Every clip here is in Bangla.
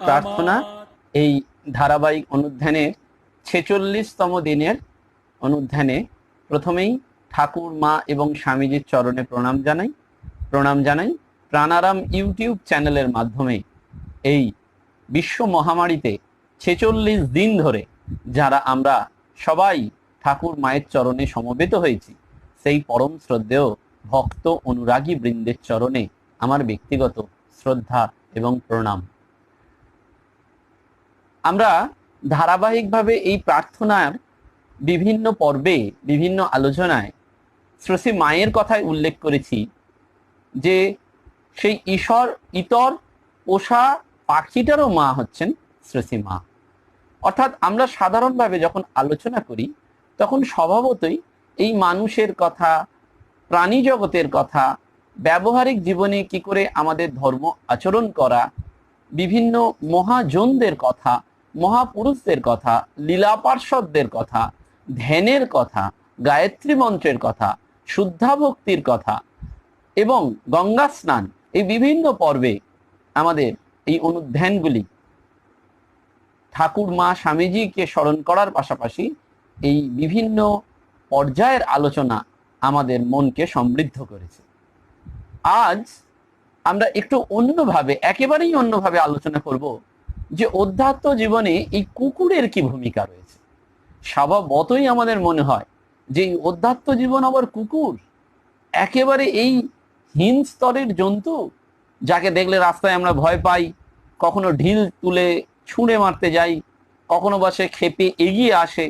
প্রার্থনা এই ধারাবাহিক অনুধ্যানের 46তম দিনের অনুধ্যানে প্রথমেই ঠাকুর মা এবং স্বামীজির চরণে প্রণাম জানাই প্রাণারাম ইউটিউব চ্যানেলের মাধ্যমে এই বিশ্ব মহামারীতে 46 দিন ধরে যারা আমরা সবাই ঠাকুর মায়ের চরণে সমবেত হয়েছি সেই পরম শ্রদ্ধেয় ভক্ত অনুরাগী বৃন্দের চরণে আমার ব্যক্তিগত শ্রদ্ধা এবং প্রণাম। আমরা ধারাবাহিকভাবে এই প্রার্থনার বিভিন্ন পর্বে বিভিন্ন আলোচনায় শ্রী মায়ের কথায় উল্লেখ করেছি যে সেই ইতর পোষা পাখিটারও মা হচ্ছেন শ্রী মা। অর্থাৎ আমরা সাধারণভাবে যখন আলোচনা করি তখন স্বভাবতই এই মানুষের কথা, প্রাণী জগতের কথা, ব্যবহারিক জীবনে কি করে আমাদের ধর্ম আচরণ করা, বিভিন্ন মহাজনদের কথা, মহাপুরুষদের কথা, লীলা পার্ষদদের কথা, ধ্যানের কথা, গায়ত্রী মন্ত্রের কথা, শুদ্ধা ভক্তির কথা এবং গঙ্গা স্নান, এই বিভিন্ন পর্বে আমাদের এই অনুধ্যানগুলি ঠাকুর মা স্বামীজিকে স্মরণ করার পাশাপাশি এই বিভিন্ন পর্যায়ের আলোচনা আমাদের মনকে সমৃদ্ধ করেছে। আজ আমরা একটু অন্যভাবে, একেবারেই অন্যভাবে আলোচনা করব যে অধ্যাত্ম জীবনে এই কুকুরের কি ভূমিকা রয়েছে। স্বভাবতই আমাদের মনে হয় যে এই অধ্যাত্ম জীবন আবার কুকুর, একেবারে এই হীন স্তরের জন্তু যাকে দেখলে রাস্তায় আমরা ভয় পাই, কখনো ঢিল তুলে ছুঁড়ে মারতে যাই, কখনো বা সে ক্ষেপে এগিয়ে আসে।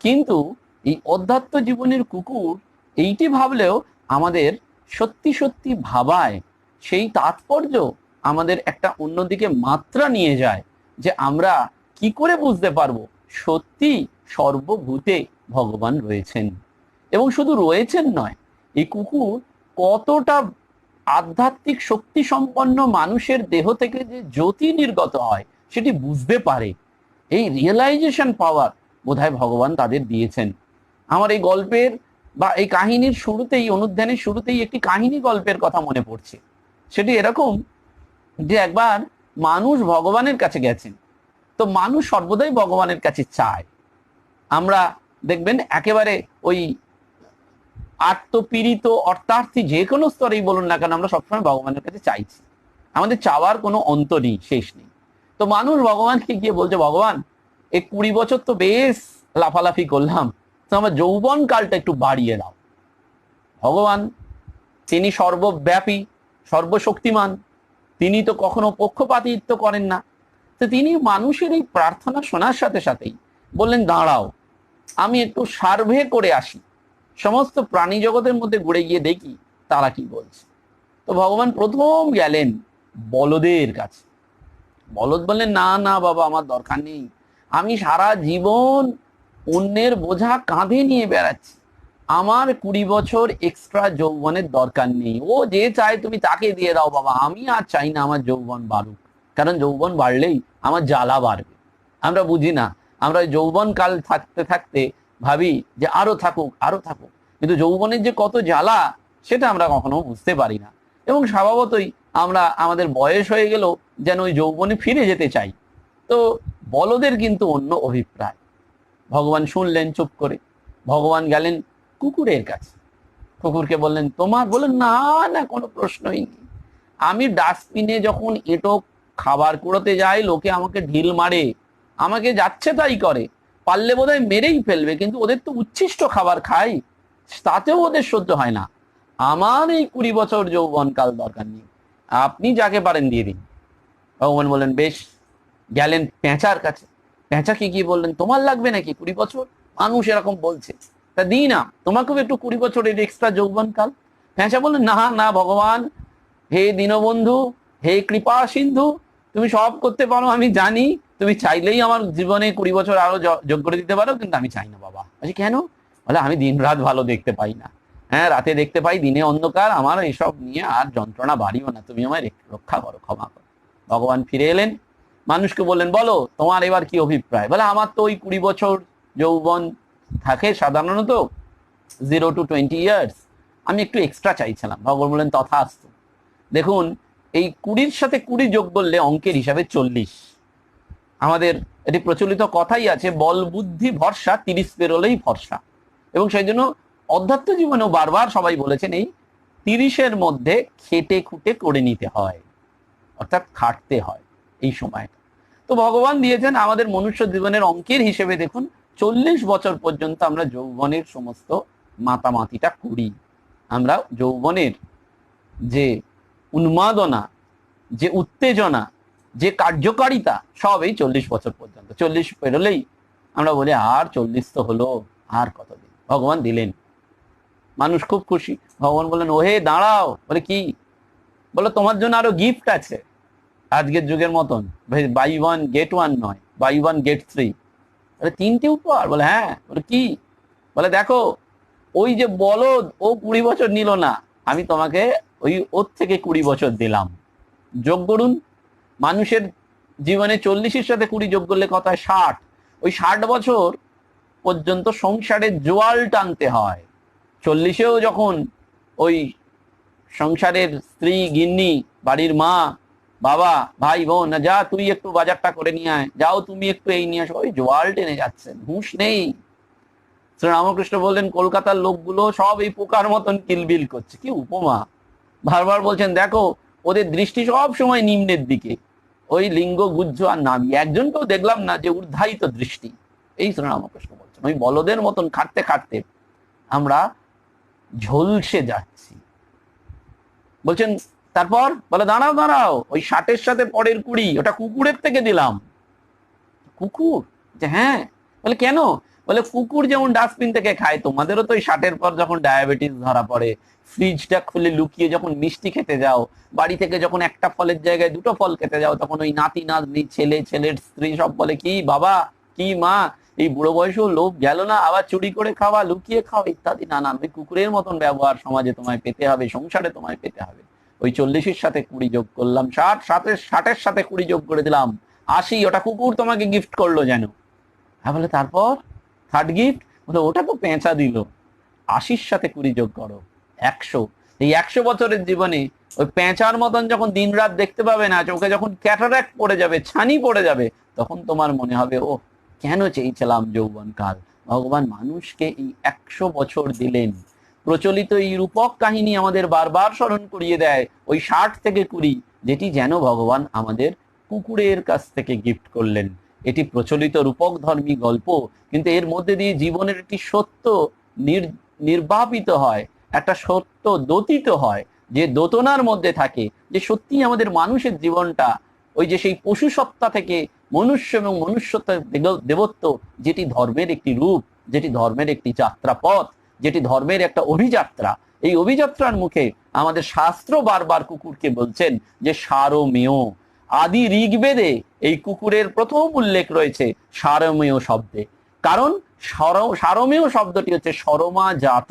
কিন্তু এই অধ্যাত্ম জীবনের কুকুর এইটি ভাবলেও আমাদের সত্যি সত্যি ভাবায়, সেই তাৎপর্য আমাদের একটা অন্যদিকে মাত্রা নিয়ে যায় যে আমরা কি করে বুঝতে পারবো সত্যি সর্বভূতে ভগবান রয়েছেন। এবং শুধু রয়েছেন নয়, এই কুকুর কতটা আধ্যাত্মিক শক্তি সম্পন্ন মানুষের দেহ থেকে যে জ্যোতি নির্গত হয় সেটি বুঝতে পারে। এই রিয়েলাইজেশন পাওয়ার বোধহয় ভগবান তাদের দিয়েছেন। আমার এই গল্পের বা এই কাহিনীর শুরুতেই, অনুধ্যানের শুরুতেই একটি কাহিনী গল্পের কথা মনে পড়ছে। সেটি এরকম যে একবার মানুষ ভগবানের কাছে গেছেন। তো মানুষ সর্বদাই ভগবানের কাছে চায়। আমরা দেখবেন একেবারে ওই আত্মপীড়িত অর্থার্থী যে কোনো স্তরেই বলুন না কেন, আমরা সবসময় ভগবানের কাছে চাইছি, আমাদের চাওয়ার কোনো অন্ত নেই, শেষ নেই। তো মানুষ ভগবানকে গিয়ে বলছে, ভগবান এই 20 বছর তো বেশ লাফালাফি করলাম, তো আমার যৌবন কালটা একটু বাড়িয়ে দাও। ভগবান তিনি সর্বব্যাপী, সর্বশক্তিমান, তিনি তো কখনো পক্ষপাতিত্ব করেন না। তো তিনি মানুষের এই প্রার্থনা শোনার সাথে সাথেই বললেন, দাঁড়াও আমি একটু সার্ভে করে আসি, সমস্ত প্রাণী জগতের মধ্যে ঘুরে গিয়ে দেখি তারা কি বলছে। তো ভগবান প্রথম গেলেন বলদের কাছে। বলদ বললেন, না না বাবা, আমার দরকার নেই, আমি সারা জীবন অন্যের বোঝা কাঁধে নিয়ে বেড়াচ্ছি, আমার 20 বছর এক্সট্রা যৌবনের দরকার নেই, ও যে চায় তুমি তাকে দিয়ে দাও বাবা, আমি আর চাই না আমার যৌবন বাড়ুক, কারণ যৌবন বাড়লেই আমার জ্বালা বাড়বে। আমরা বুঝি না, আমরা যৌবন কাল থাকতে থাকতে ভাবি যে আরো থাকুক আরো থাকুক, কিন্তু যৌবনের যে কত জ্বালা সেটা আমরা কখনো বুঝতে পারি না। এবং স্বভাবতই আমরা আমাদের বয়স হয়ে গেলেও যেন ওই যৌবনে ফিরে যেতে চাই। তো বলদের কিন্তু অন্য অভিপ্রায়। ভগবান শুনলেন চুপ করে। ভগবান গেলেন কুকুরের কাছে, কুকুরকে বললেন তোমার, বললেন না না কোনো প্রশ্নই নেই, আমি ডাস্টবিনে যখন এঁটো খাবার কুড়োতে যাই লোকে আমাকে ঢিল মারে, আমাকে যাচ্ছে তাই করে, পারলে বোধহয় মেরেই ফেলবে, কিন্তু ওদের তো উচ্ছিষ্ট খাবার খাই, তাতেও ওদের সহ্য হয় না, আমার এই 20 বছর যৌবন কাল দরকার নেই, আপনি যাকে পারেন দিয়ে দিন। ভগবান বললেন বেশ। গেলেন পেঁচার কাছে, পেঁচাকে গিয়ে বললেন তোমার লাগবে নাকি 20 বছর, মানুষ এরকম বলছে, তা দিই না তোমাকেও একটু 20 বছরের এক্সট্রা যৌবন কাল। পেঁচা বললেন না না ভগবান, হে দীনবন্ধু, হে কৃপা সিন্ধু, তুমি সব করতে পারো আমি জানি, তুমি চাইলেই আমার জীবনে 20 বছর আরো যোগ করে দিতে পারো, কিন্তু আমি চাই না বাবা। বলছি কেন? বলে আমি দিন রাত ভালো দেখতে পাই না, হ্যাঁ রাতে দেখতে পাই, দিনে অন্ধকার, আমার এইসব নিয়ে আর যন্ত্রণা বাড়িও না, তুমি আমায় রক্ষা করো, ক্ষমা করো। ভগবান ফিরে এলেন, মানুষকে বললেন বলো তোমার এবার কি অভিপ্রায়। বলে আমার তো ওই 20 বছর যৌবন থাকে সাধারণত, 0 to 20 years, আমি একটু এক্সট্রা চাইছিলাম। ভগবান বললেন তথাস্তু। দেখুন, এই 20-র সাথে 20 যোগ করলে অঙ্কের হিসাবে 40। আমাদের এটি প্রচলিত কথাই আছে, বল বুদ্ধি ভরসা 30 পেরোলেই ভরসা। এবং সেই জন্য অধ্যাত্ম জীবনেও বারবার সবাই বলেছেন এই 30-এর মধ্যে খেটে খুঁটে করে নিতে হয়, অর্থাৎ খাটতে হয় এই সময়টা। তো ভগবান দিয়েছেন আমাদের মনুষ্য জীবনের অঙ্কের হিসেবে। দেখুন, 40 বছর পর্যন্ত আমরা যৌবনের সমস্ত মাতামাতিটা করি। আমরা যৌবনের যে উন্মাদনা, যে উত্তেজনা, যে কার্যকারিতা, সব এই 40 বছর পর্যন্ত। 40 পেরোলেই আমরা বলি আর 40 তো হলো, আর কতদিন। ভগবান দিলেন, মানুষ খুব খুশি। ভগবান বললেন ওহে দাঁড়াও। বলে কি? বলে তোমার জন্য আরো গিফট আছে। আজকের যুগের মতন বাই ওয়ান গেট ওয়ান নয়, বাই ওয়ান গেট 3। বলে 3টে উপহার? বলে হ্যাঁ। বলে কি? বলে দেখো, ওই যে বলদ, ও 20 বছর নিল না, আমি তোমাকে ওর থেকে 20 বছর দিলাম। যোগ করুন, মানুষের জীবনে 40-এর সাথে 20 যোগ করলে কত হয়? 60। ওই 60 বছর পর্যন্ত সংসারের জোয়াল টানতে হয়। 40-এও যখন ওই সংসারের স্ত্রী, গিন্নি, বাড়ির মা, বাবা, ভাই বোন, না যা তুই একটু বাজারটা করে নিয়ে আয়, যাও তুমি একটু এই নিয়ে আসো, ওই জোয়াল টেনে যাচ্ছেন, হুঁশ নেই। শ্রী রামকৃষ্ণ বললেন কলকাতার লোকগুলো সব এই পোকার মতন কিলবিল করছে। কি উপমা! বারবার বলছেন দেখো, ওদের দৃষ্টি সব সময় নিম্নের দিকে, ওই লিঙ্গ গুজ্জ আর নাবি, একজনকেও দেখলাম না যে ঊর্ধ্বায়িত দৃষ্টি। এই শ্রী রামকৃষ্ণ বলছেন ওই বলদের মতন খাটতে খাটতে আমরা ঝলসে যাচ্ছি। বলছেন তারপর বলে দাঁড়াও দাঁড়াও, ওই 60-এর সাথে পরের 20, ওটা কুকুরের থেকে দিলাম। কুকুর? যে হ্যাঁ। বলে কেন? বলে কুকুর যেমন ডাস্টবিন থেকে খায়, তোমাদেরও তো ওই 60-এর পর যখন ডায়াবেটিস ধরা পড়ে, ফ্রিজটা খুলে লুকিয়ে যখন মিষ্টি খেতে যাও, বাড়ি থেকে যখন একটা ফলের জায়গায় 2টো ফল খেতে যাও, তখন ওই নাতি নাতনি, ছেলে, ছেলের স্ত্রী সব বলে কি বাবা, কি মা, এই বুড়ো বয়সেও লোভ গেল না, আবার চুরি করে খাওয়া, লুকিয়ে খাওয়া ইত্যাদি নানান। ওই কুকুরের মতন ব্যবহার সমাজে তোমায় পেতে হবে, সংসারে তোমায় পেতে হবে। ওই 40-এর সাথে 20 যোগ করলাম, 60-এর সাথে 20 যোগ করে দিলাম 80। ওটা কুকুর তোমাকে গিফট করলো যেন। হ্যাঁ। বলে তারপর থার্ড গিফট? বলে ওটা তো পেঁচা দিল। 80-র সাথে 20 যোগ করো, 100। এই 100 বছরের জীবনে ওই পেঁচার মতন যখন দিন রাত দেখতে পাবে না, চোখে যখন ক্যাটারাক্ট পড়ে যাবে, ছানি পড়ে যাবে, তখন তোমার মনে হবে ও কেন চেয়েছিলাম যৌবন কাল। ভগবান মানুষকে এই 100 বছর দিলেন। প্রচলিত এই রূপক কাহিনী আমাদের বারবার স্মরণ করিয়ে দেয় ওই 60 থেকে 20, যেটি যেন ভগবান আমাদের কুকুরের কাছ থেকে গিফট করলেন। এটি প্রচলিত রূপক ধর্মী গল্প, কিন্তু এর মধ্যে দিয়ে জীবনের একটি সত্য নির্বাপিত হয়, একটা সত্য দোতিত হয়, যে দোতনার মধ্যে থাকে যে সত্যি আমাদের মানুষের জীবনটা ওই যে সেই পশু সত্তা থেকে মনুষ্য এবং মনুষ্যত্বের দেবত্ব, যেটি ধর্মের একটি রূপ, যেটি ধর্মের একটি যাত্রাপথ, যেটি ধর্মের একটা অভিযাত্রা। এই অভিযাত্রার মুখে আমাদের শাস্ত্র বারবার কুকুরকে বলছেন যে সারমেয়। আদি ঋগ্বেদে এই কুকুরের প্রথম উল্লেখ রয়েছে সারমেয় শব্দে। কারণ সারমেয় শব্দটি হচ্ছে সরমা জাত।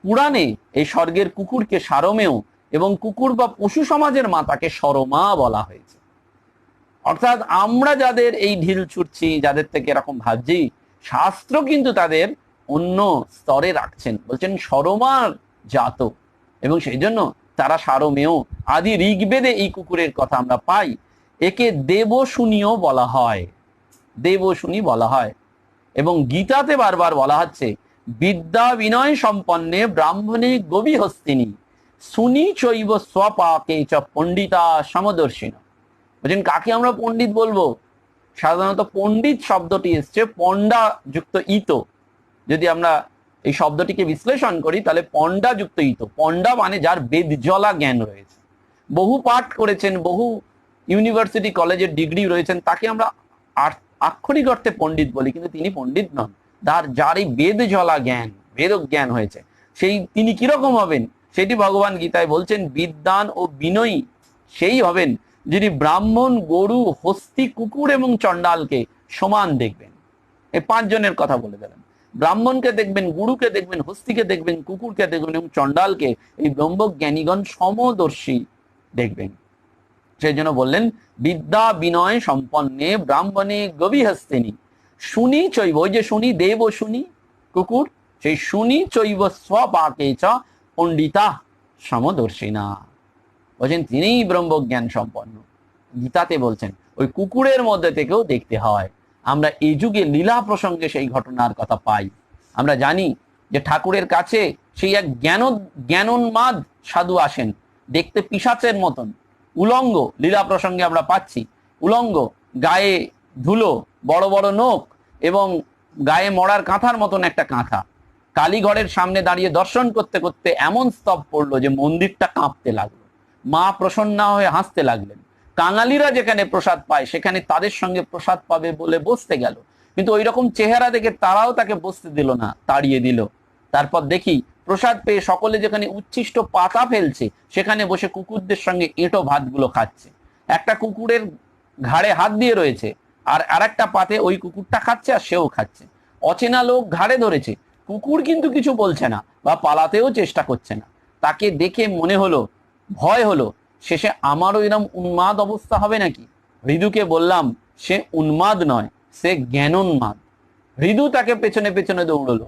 পুরাণে এই স্বর্গের কুকুরকে সারমেয় এবং কুকুর বা পশু সমাজের মাতাকে সরমা বলা হয়েছে। অর্থাৎ আমরা যাদের এই ঢিল ছুটছি, যাদের থেকে এরকম ভাবছি, শাস্ত্র কিন্তু তাদের অন্য স্তরে রাখছেন, বলছেন সরমার জাত, এবং সেই জন্য তারা সারমেয়। আদি ঋগ্বেদে এই কুকুরের কথা আমরা পাই। একে দেবশুনিও বলা হয়, দেবশুনি বলা হয়। এবং গীতাতে বারবার বলা হচ্ছে বিদ্যা বিনয় সম্পন্নে ব্রাহ্মণে গবি হস্তিনী শুনি চৈব স্বপাকে চ পণ্ডিতা সমদর্শিন। বলছেন কাকে আমরা পণ্ডিত বলবো? সাধারণত পণ্ডিত শব্দটি এসছে পণ্ডা যুক্ত ইত। যদি আমরা এই শব্দটিকে বিশ্লেষণ করি তাহলে পণ্ডা যুক্ত ইত। পণ্ডা মানে যার বেদজলা জ্ঞান রয়েছে, বহু পাঠ করেছেন, বহু ইউনিভার্সিটি কলেজের ডিগ্রি রয়েছেন, তাকে আমরা আক্ষরিক অর্থে পণ্ডিত বলি, কিন্তু তিনি পণ্ডিত নন। যার এই বেদজলা জ্ঞান, বেদ জ্ঞান হয়েছে, সেই তিনি কিরকম হবেন সেটি ভগবান গীতায় বলছেন বিদ্বান ও বিনয়ী সেই হবেন যিনি ব্রাহ্মণ, গরু, হস্তি, কুকুর এবং চণ্ডালকে সমান দেখবেন। এই 5 জনের কথা বলে দিলেন। ব্রাহ্মণকে দেখবেন, গুরুকে দেখবেন, হস্তিকে দেখবেন, কুকুরকে দেখবেন এবং চণ্ডালকে এই ব্রহ্মজ্ঞানীগণ সমদর্শী দেখবেন। সেই জন্য বললেন বিদ্যা বিনয় সম্পন্নে ব্রাহ্মণে গভীহস্তিনী শুনি চৈব। ওই যে শুনি, দেব শুনি কুকুর, সেই শুনি চৈব স্বপাকে চ পণ্ডিতা সমদর্শিনা, বলছেন তিনিই ব্রহ্মজ্ঞান সম্পন্ন। গীতাতে বলছেন ওই কুকুরের মধ্যে থেকেও দেখতে হয়। আমরা এই যুগে লীলা প্রসঙ্গে সেই ঘটনার কথা পাই। আমরা জানি যে ঠাকুরের কাছে সেই এক জ্ঞানোন্মাদ সাধু আসেন, দেখতে পিশাচের মতন, উলঙ্গ, লীলা প্রসঙ্গে আমরা পাচ্ছি উলঙ্গ, গায়ে ধুলো, বড় বড় নখ এবং গায়ে মরার কাঁথার মতন একটা কাঁথা। কালীঘরের সামনে দাঁড়িয়ে দর্শন করতে করতে এমন স্তব পড়লো যে মন্দিরটা কাঁপতে লাগলো। মা প্রসন্না হয়ে হাসতে লাগলেন। কাঙালিরা যেখানে প্রসাদ পায় সেখানে তাদের সঙ্গে প্রসাদ পাবে বলে বসতে গেল, কিন্তু ওই রকম চেহারা দেখে তারাও তাকে বসতে দিল না, তাড়িয়ে দিল। তারপর দেখি প্রসাদ পেয়ে সকলে যেখানে উচ্ছিষ্ট পাতা ফেলছে সেখানে বসে কুকুরদের সঙ্গে এঁটো ভাতগুলো খাচ্ছে। একটা কুকুরের ঘাড়ে হাত দিয়ে রয়েছে, আর আরেকটা পাতে ওই কুকুরটা খাচ্ছে আর সেও খাচ্ছে। অচেনা লোক ঘাড়ে ধরেছে, কুকুর কিন্তু কিছু বলছে না বা পালাতেও চেষ্টা করছে না। তাকে দেখে মনে হলো, ভয় হলো, শেষে আমারও এরকম উন্মাদ অবস্থা হবে নাকি। হৃদুকে বললাম সে উন্মাদ নয়, সে জ্ঞানোন্মাদ। হৃদু তাকে পেছনে পেছনে দৌড়লো।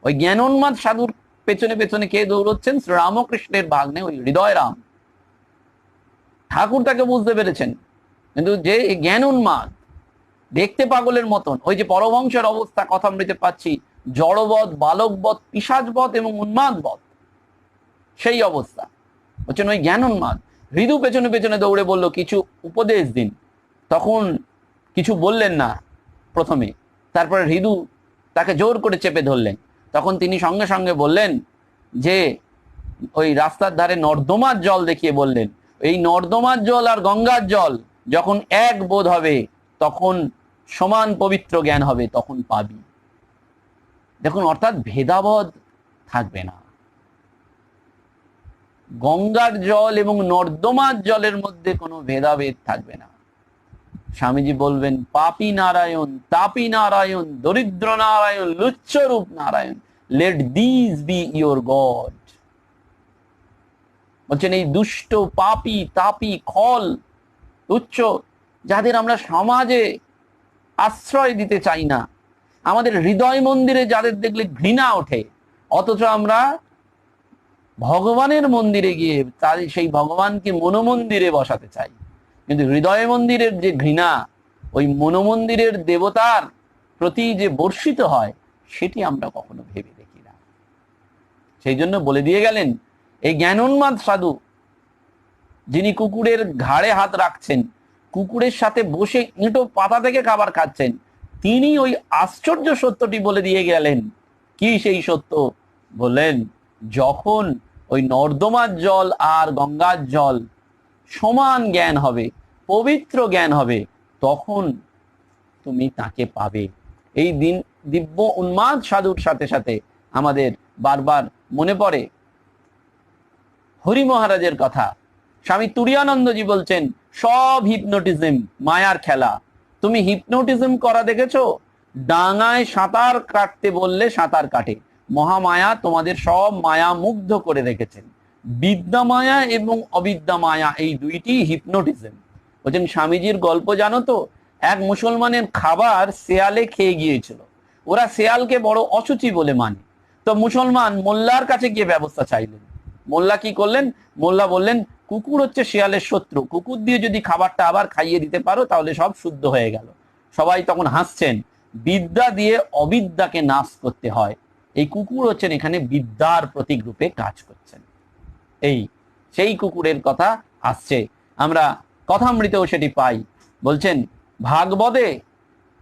ওই জ্ঞানোন্মাদ সাধুর পেছনে পেছনে কে দৌড়চ্ছেন? শ্রীরামকৃষ্ণের ভাগ্নে ওই হৃদয় রাম। ঠাকুর তাকে বুঝতে পেরেছেন, কিন্তু যে জ্ঞানোন্মাদ, দেখতে পাগলের মতন, ওই যে পরমহংসের অবস্থা কথামৃতে পাচ্ছি, জড়বৎ, বালকবৎ, পিশাচবৎ এবং উন্মাদবৎ, সেই অবস্থা হচ্ছেন ওই জ্ঞানোন্মাদ। হৃদু পেছনে পেছনে দৌড়ে বলল কিছু উপদেশ দিন। তখন কিছু বললেন না প্রথমে, তারপরে হৃদু তাকে জোর করে চেপে ধরলেন। তখন তিনি সঙ্গে সঙ্গে বললেন যে ওই রাস্তার ধারে নর্দমার জল দেখিয়ে বললেন, এই নর্দমার জল আর গঙ্গার জল যখন এক বোধ হবে তখন সমান পবিত্র জ্ঞান হবে, তখন পাবি। দেখুন, অর্থাৎ ভেদাভেদ থাকবে না। গঙ্গার জল এবং নর্দমার জলের মধ্যে কোনো ভেদাভেদ থাকবে না। স্বামীজি বলবেন পাপী নারায়ণ, তাপী নারায়ণ, দরিদ্র নারায়ণ, লুচ্চরূপ Narayan, let this be your god. বলছেন এই দুষ্ট, পাপী, তাপী, খল, তুচ্ছ, যাদের আমরা সমাজে আশ্রয় দিতে চাই না, আমাদের হৃদয় মন্দিরে যাদের দেখলে ঘৃণা ওঠে, অথচ আমরা ভগবানের মন্দিরে গিয়ে তাদের সেই ভগবানকে মনোমন্দিরে বসাতে চাই। কিন্তু হৃদয় মন্দিরের যে ঘৃণা, ওই মনোমন্দিরের দেবতার প্রতি যে বর্ষিত হয়, সেটি আমরা কখনো ভেবে দেখি না। সেই জন্য বলে দিয়ে গেলেন এই জ্ঞানোন্মাদ সাধু, যিনি কুকুরের ঘাড়ে হাত রাখছেন, কুকুরের সাথে বসে ইঁটো পাতা থেকে খাবার খাচ্ছেন, তিনি ওই আশ্চর্য সত্যটি বলে দিয়ে গেলেন। কি সেই সত্য? বললেন যখন ওই নর্দমার জল আর গঙ্গার জল সমান জ্ঞান হবে, পবিত্র জ্ঞান হবে, তখন তুমি তাকে পাবে। এই দিন দিব্য উন্মাদ সাধুর সাথে সাথে আমাদের বারবার মনে পড়ে হরি মহারাজের কথা। স্বামী তুরীয়ানন্দজি বলছেন সব হিপনোটিজম, মায়ার খেলা। তুমি হিপনোটিজম করা দেখেছো? ডাঙায় সাঁতার কাটতে বললে সাঁতার কাটে। মহামায়া তোমাদের সব মায়া মুগ্ধ করে রেখেছেন। বিদ্যা মায়া এবং অবিদ্যা মায়া, এই দুইটি হিপনোটিজম। বলছেন স্বামীজির গল্প জানো তো? এক মুসলমানের খাবার শেয়ালে খেয়ে গিয়েছিল। ওরা শেয়ালকে বড় অসুচি বলে মানে। তো মুসলমান মোল্লার কাছে গিয়ে ব্যবস্থা চাইলেন। মোল্লা কি করলেন? মোল্লা বললেন কুকুর হচ্ছে শেয়ালের শত্রু, কুকুর দিয়ে যদি খাবারটা আবার খাইয়ে দিতে পারো তাহলে সব শুদ্ধ হয়ে গেল। সবাই তখন হাসছেন। বিদ্যা দিয়ে অবিদ্যাকে নাশ করতে হয়। এই কুকুর হচ্ছেন এখানে বিদ্যার প্রতীক রূপে কাজ করছেন। এই সেই কুকুরের কথা আসছে, আমরা কথামৃতেও সেটি পাই। বলছেন ভাগবতে,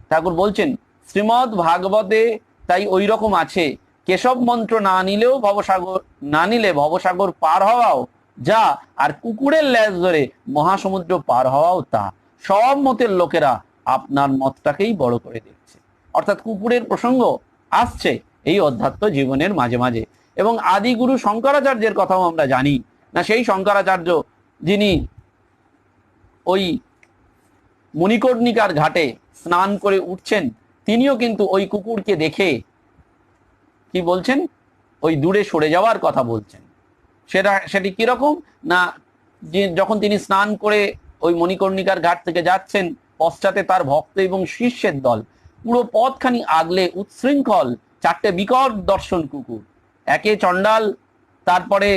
ঠাকুর বলছেন শ্রীমদ ভাগবতে তাই ওই রকম আছে, কেশব মন্ত্র না নিলেও ভবসাগর, না নিলে ভবসাগর পার হওয়াও যা, আর কুকুরের ল্যাজ ধরে মহাসমুদ্র পার হওয়াও তা। সব মতের লোকেরা আপনার মতটাকেই বড় করে দেখছে। অর্থাৎ কুকুরের প্রসঙ্গ আসছে এই অধ্যাত্ম জীবনের মাঝে মাঝে। এবং আদিগুরু শঙ্করাচার্যের কথাও আমরা জানি না, সেই শঙ্করাচার্য যিনি ওই মণিকর্ণিকার ঘাটে স্নান করে উঠছেন, তিনিও কিন্তু ওই কুকুরকে দেখে কি বলছেন? ওই দূরে সরে যাওয়ার কথা বলছেন। সেটি কিরকম না, যে যখন তিনি স্নান করে ওই মণিকর্ণিকার ঘাট থেকে যাচ্ছেন, পশ্চাতে তার ভক্ত এবং শিষ্যের দল, পুরো পথখানি আগলে উচ্ছৃঙ্খল চারটে বিকট দর্শন কুকুর। একে চণ্ডাল তারপরে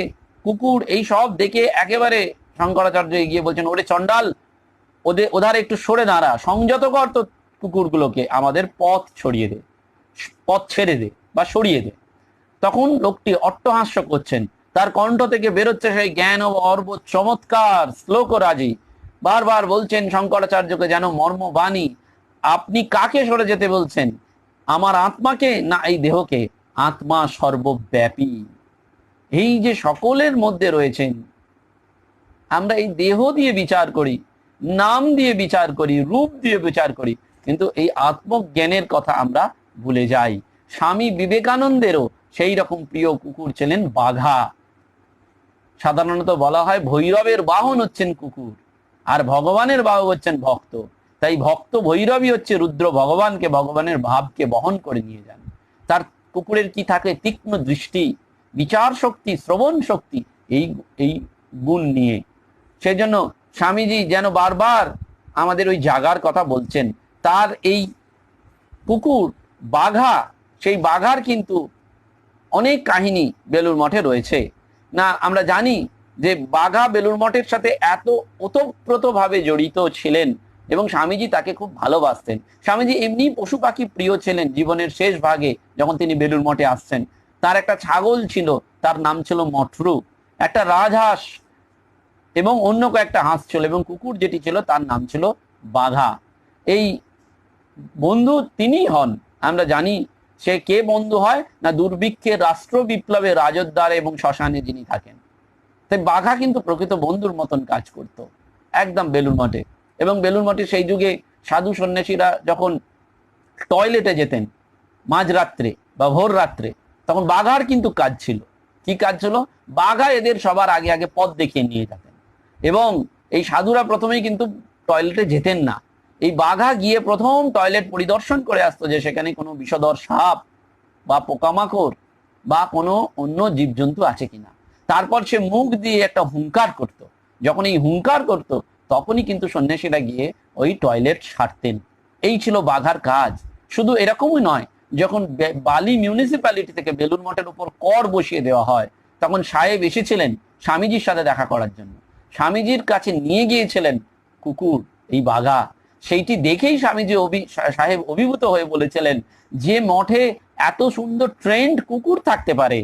কুকুর, এই সব দেখে একেবারে শঙ্করাচার্য এগিয়ে বলছেন, ওরে চণ্ডাল, ওধারে একটু সরে দাঁড়া, সংযত কর তো কুকুরগুলোকে, আমাদের পথ ছড়িয়ে দে, পথ ছেড়ে দে বা সরিয়ে দে। তখন লোকটি অট্টহাস্য করছেন, তার কণ্ঠ থেকে বেরোচ্ছে সেই জ্ঞান ও অর্ব চমৎকার শ্লোকরাজি, বারবার বলছেন শঙ্করাচার্যকে যেন মর্মবাণী, আপনি কাকে সরে যেতে বলছেন, আমার আত্মাকে না এই দেহকে? আত্মা সর্বব্যাপী, এই যে সকলের মধ্যে রয়েছেন। আমরা এই দেহ দিয়ে বিচার করি, নাম দিয়ে বিচার করি, রূপ দিয়ে বিচার করি, কিন্তু এই আত্মজ্ঞানের কথা আমরা ভুলে যাই। স্বামী বিবেকানন্দেরও সেই রকম প্রিয় কুকুর ছিলেন বাঘা। সাধারণত বলা হয় ভৈরবের বাহন হচ্ছেন কুকুর, আর ভগবানের বাহক হচ্ছেন ভক্ত। তাই ভক্ত ভৈরবী হচ্ছে রুদ্র, ভগবানকে, ভগবানের ভাবকে বহন করে নিয়ে যান। তার কুকুরের কি থাকে? তীক্ষ্ণ দৃষ্টি, বিচার শক্তি, শ্রবণ শক্তি, এই এই গুণ নিয়ে। সেই জন্য স্বামীজি যেন বারবার আমাদের ওই জাগার কথা বলছেন। তার এই কুকুর বাঘা, সেই বাঘার কিন্তু অনেক কাহিনী বেলুড় মঠে রয়েছে। না, আমরা জানি যে বাঘা বেলুড় মঠের সাথে এত ওতপ্রোত ভাবে জড়িত ছিলেন এবং স্বামীজি তাকে খুব ভালোবাসতেন। স্বামীজি এমনি পশু পাখি প্রিয় ছিলেন। জীবনের শেষ ভাগে যখন তিনি বেলুড় মঠে আসছেন, তার একটা ছাগল ছিল, তার নাম ছিল মঠরু, একটা রাজহাঁস এবং অন্য কয়েকটা হাঁস ছিল, এবং কুকুর যেটি ছিল তার নাম ছিল বাঘা। এই বন্ধু তিনিই হন। আমরা জানি সে কে বন্ধু হয় না, দুর্ভিক্ষে, রাষ্ট্র বিপ্লবে, রাজদ্বারে এবং শ্মশানে যিনি থাকেন। তাই বাঘা কিন্তু প্রকৃত বন্ধুর মতন কাজ করত একদম বেলুড় মঠে। এবং বেলুড় মঠে সেই যুগে সাধু সন্ন্যাসীরা যখন টয়লেটে যেতেন মাঝরাত্রে বা ভোর রাত্রে, তখন বাঘার কিন্তু কাজ ছিল। কি কাজ ছিল? বাঘা এদের সবার আগে আগে পথ দেখিয়ে নিয়ে যেতেন। এবং এই সাধুরা প্রথমেই কিন্তু টয়লেটে যেতেন না, এই বাঘা গিয়ে প্রথম টয়লেট পরিদর্শন করে আসতো যে সেখানে কোনো বিষধর সাপ বা পোকামাকড় বা কোনো অন্য জীবজন্তু আছে কিনা। তারপর সে মুখ দিয়ে একটা হুঙ্কার করত। যখন এই হুঙ্কার করত তখনই কিন্তু সন্ন্যাসীরা গিয়ে ওই টয়লেট সারতেন। এই ছিল বাঘার কাজ। শুধু এরকমই নয়, যখন বালি মিউনিসিপ্যালিটি থেকে বেলুড় মঠের উপর কর বসিয়ে দেওয়া হয়, তখন সাহেব এসেছিলেন স্বামীজির সাথে দেখা করার জন্য। স্বামীজির কাছে নিয়ে গিয়েছিলেন কুকুর, এই বাঘা। সেইটি দেখেই স্বামীজি সাহেব অভিভূত হয়ে বলেছিলেন যে মঠে এত সুন্দর ট্রেন্ড কুকুর থাকতে পারে,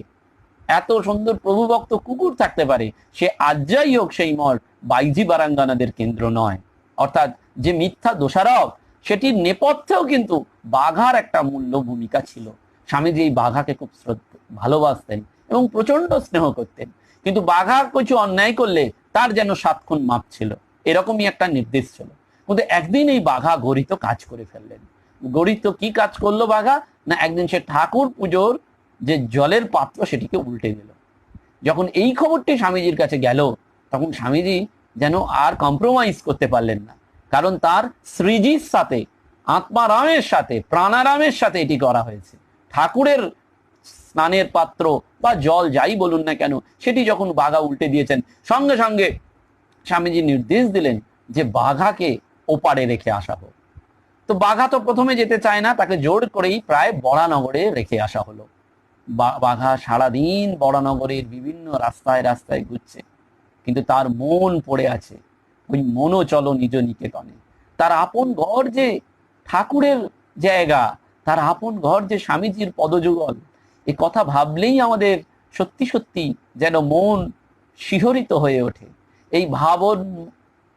এত সুন্দর প্রভুভক্ত কুকুর থাকতে পারে, সে আজ্জাই হোক সেই মঠ বাইজি বারাঙ্গানাদের কেন্দ্র নয়। অর্থাৎ যে মিথ্যা দোষারোপ, সেটির নেপথ্যেও কিন্তু বাঘার একটা মূল্য ভূমিকা ছিল। স্বামীজি এই বাঘাকে খুব ভালোবাসতেন এবং প্রচন্ড স্নেহ করতেন। কিন্তু বাঘা কিছু অন্যায় করলে তার যেন 7 খুন মাপ ছিল, এরকমই একটা নির্দেশ ছিল। কিন্তু একদিন এই বাঘা গরিত কাজ করে ফেললেন। গরিত কি কাজ করলো বাঘা? না, একদিন সে ঠাকুর পুজোর যে জলের পাত্র সেটিকে উল্টে দিল। যখন এই খবরটি স্বামীজির কাছে গেল, তখন স্বামীজি যেন আর কম্প্রোমাইজ করতে পারলেন না। কারণ তার শ্রীজির সাথে, আত্মারামের সাথে, প্রাণারামের সাথে এটি করা হয়েছে। ঠাকুরের স্নানের পাত্র বা জল যাই বলুন না কেন, সেটি যখন বাঘা উল্টে দিয়েছেন, সঙ্গে সঙ্গে স্বামীজি নির্দেশ দিলেন যে বাঘাকে ওপারে রেখে আসা হোক। তো বাঘা তো প্রথমে যেতে চায় না, তাকে জোর করেই প্রায় বরানগরে রেখে আসা হলো। বাঘা সারাদিন বরানগরের বিভিন্ন রাস্তায় রাস্তায় ঘুরছে, কিন্তু তার মন পড়ে আছে ওই মনো চলো নিজ নিকেতনে। তার আপন ঘর যে ঠাকুরের জায়গা, তার আপন ঘর যে স্বামীজির পদযুগল, এ কথা ভাবলেই আমাদের সত্যি সত্যি যেন মন শিহরিত হয়ে ওঠে। এই ভাবন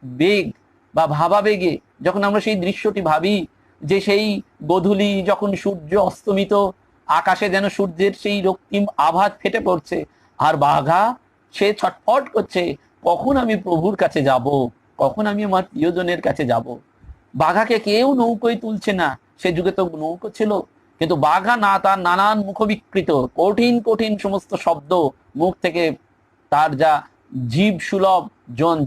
বেগ বা ভাবাবেগে যখন আমরা সেই দৃশ্যটি ভাবি, যে সেই গোধূলি যখন সূর্য অস্তমিত, আকাশে যেন সূর্যের সেই রক্তিম আভাত ফেটে পড়ছে, আর বাঘা সে ছটফট করছে, কখন আমি প্রভুর কাছে যাব, কখন আমি আমার প্রিয়জনের কাছে যাব। বাঘাকে কেউ নৌকোয় তুলছে না, সে যুগে তো নৌকো ছিল, কিন্তু বাঘা না, তার নানান মুখবিকৃত কঠিন কঠিন সমস্ত শব্দ মুখ থেকে, তার যা জীব সুলভ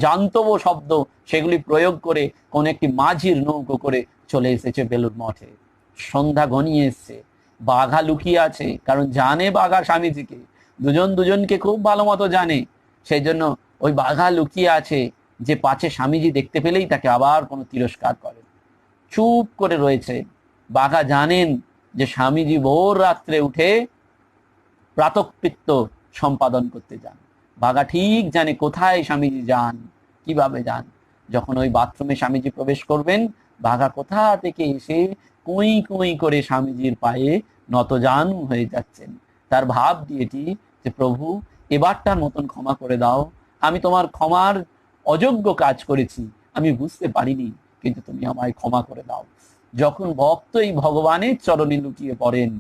জান্তব শব্দ, সেগুলি প্রয়োগ করে কোন একটি মাঝির নৌকো করে চলে এসেছে বেলুড় মঠে। সন্ধ্যা ঘনিয়ে এসছে, বাঘা লুকিয়ে আছে, কারণ জানে বাঘা স্বামীজিকে, দুজন দুজনকে খুব ভালো মতো জানে। সেই জন্য ওই বাঘা লুকিয়ে আছে যে পাছে স্বামীজি দেখতে পেলেই তাকে আবার কোনো তিরস্কার করে। চুপ করে রয়েছে। বাঘা জানেন যে স্বামীজি ভোর রাত্রে উঠে প্রাতকৃত্য সম্পাদন করতে যান। বাঘা ঠিক জানে কোথায় স্বামীজি যান, কিভাবে যান। যখন ওই বাথরুমে স্বামীজি প্রবেশ করবেন, বাঘা কোথা থেকে এসে কুঁই কুঁই করে স্বামীজির পায়ে নতজানু হয়ে যাচ্ছেন। তার ভাব দিয়েটি যে প্রভু, এবারটার মতন ক্ষমা করে দাও, আমি তোমার ক্ষমার অযোগ্য কাজ করেছি, আমি বুঝতে পারিনি, কিন্তু তুমি আমায় ক্ষমা করে দাও। যখন ভক্ত এই ভগবানের চরণে লুটিয়ে পড়েন,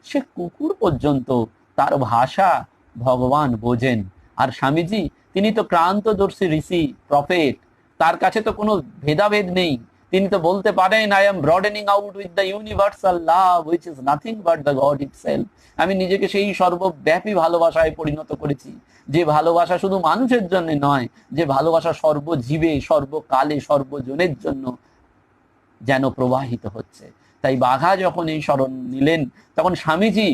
সে কুকুর পর্যন্ত তার ভাষা ভগবান বোঝেন। আর স্বামীজি, তিনি তো ক্রান্তদর্শী ঋষি, প্রফেট, তার কাছে তো কোনো ভেদাভেদ নেই। তিনি তো বলতে পারেন, I am broadening out with the universal love which is nothing but the god itself. আমি নিজেকে সেই সর্বব্যাপী ভালোবাসায় পরিণত করেছি, যে ভালোবাসা শুধু মানুষের জন্য নয়, যে ভালোবাসা সর্বজীবে, সর্বকালে, সর্বজনের জন্য যেন প্রবাহিত হচ্ছে। তাই বাঘা যখন এই শরণ নিলেন, তখন স্বামীজি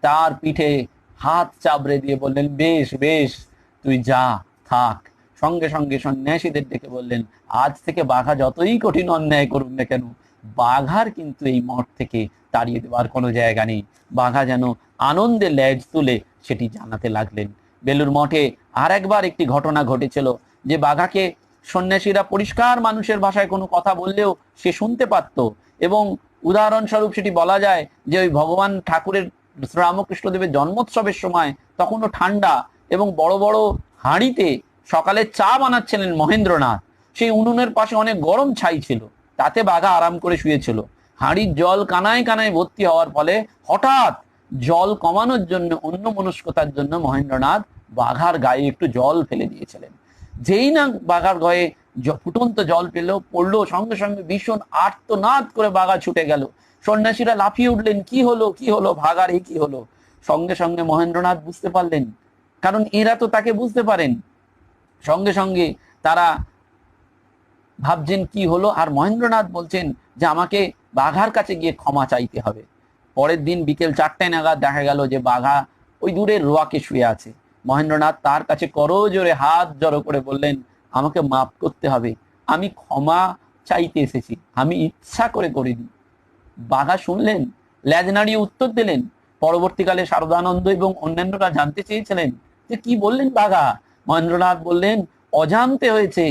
তার পিঠে হাত চাবড়ে দিয়ে বললেন, বেশ বেশ, তুই যা, থাক। সঙ্গে সঙ্গে সন্ন্যাসীদের ডেকে বললেন, আজ থেকে বাঘা যতই কঠিন অন্যায় করুক না কেন, বাঘার কিন্তু এই মঠ থেকে তাড়িয়ে দেওয়ার কোনো জায়গা নেই। বাঘা যেন আনন্দে লেজ তুলে সেটি জানাতে লাগলেন। বেলুর মঠে আর একবার একটি ঘটনা ঘটেছিল, যে বাঘাকে সন্ন্যাসীরা পরিষ্কার মানুষের ভাষায় কোনো কথা বললেও সে শুনতে পারত। এবং উদাহরণস্বরূপ সেটি বলা যায় যে ওই ভগবান ঠাকুরের শ্রীরামকৃষ্ণদেবের জন্মোৎসবের সময় তখনও ঠান্ডা, এবং বড় বড় হাঁড়িতে সকালে চা বানাচ্ছিলেন মহেন্দ্রনাথ। সেই উনুনের পাশে অনেক গরম ছাই ছিল, তাতে বাঘা আরাম করে শুয়েছিল। হাঁড়ির জল কানায় কানায় ভর্তি হওয়ার ফলে হঠাৎ জল কমানোর জন্য, অন্য মনস্কতার জন্য মহেন্দ্রনাথ বাঘার গায়ে একটু জল ফেলে দিয়েছিলেন। যেই না বাঘার গায়ে ফুটন্ত জল পড়লো, সঙ্গে সঙ্গে ভীষণ আর্তনাদ করে বাঘা ছুটে গেল। সন্ন্যাসীরা লাফিয়ে উঠলেন, কি হলো, কি হলো, ভাগার এই কি হলো? সঙ্গে সঙ্গে মহেন্দ্রনাথ বুঝতে পারলেন, কারণ এরা তো তাকে বুঝতে পারেন। সঙ্গে সঙ্গে তারা ভাবছেন কি হলো, আর মহেন্দ্রনাথ বলছেন যে আমাকে বাঘার কাছে গিয়ে ক্ষমা চাইতে হবে। পরের দিন বিকেল 4টায় নাগাদ দেখা গেল যে বাঘা ওই দূরের রোয়াকে শুয়ে আছে। মহেন্দ্রনাথ তার কাছে করজোরে হাত জড়ো করে বললেন, আমাকে মাফ করতে হবে, আমি ক্ষমা চাইতে এসেছি, আমি ইচ্ছা করে করিনি। বাঘা শুনলেন, লেজ নাড়িয়ে উত্তর দিলেন। পরবর্তীকালে শারদানন্দ এবং অন্যান্যরা জানতে চেয়েছিলেন যে কি বললেন বাঘা। মহেন্দ্রনাথ বললেন, অজান্তে হয়েছে,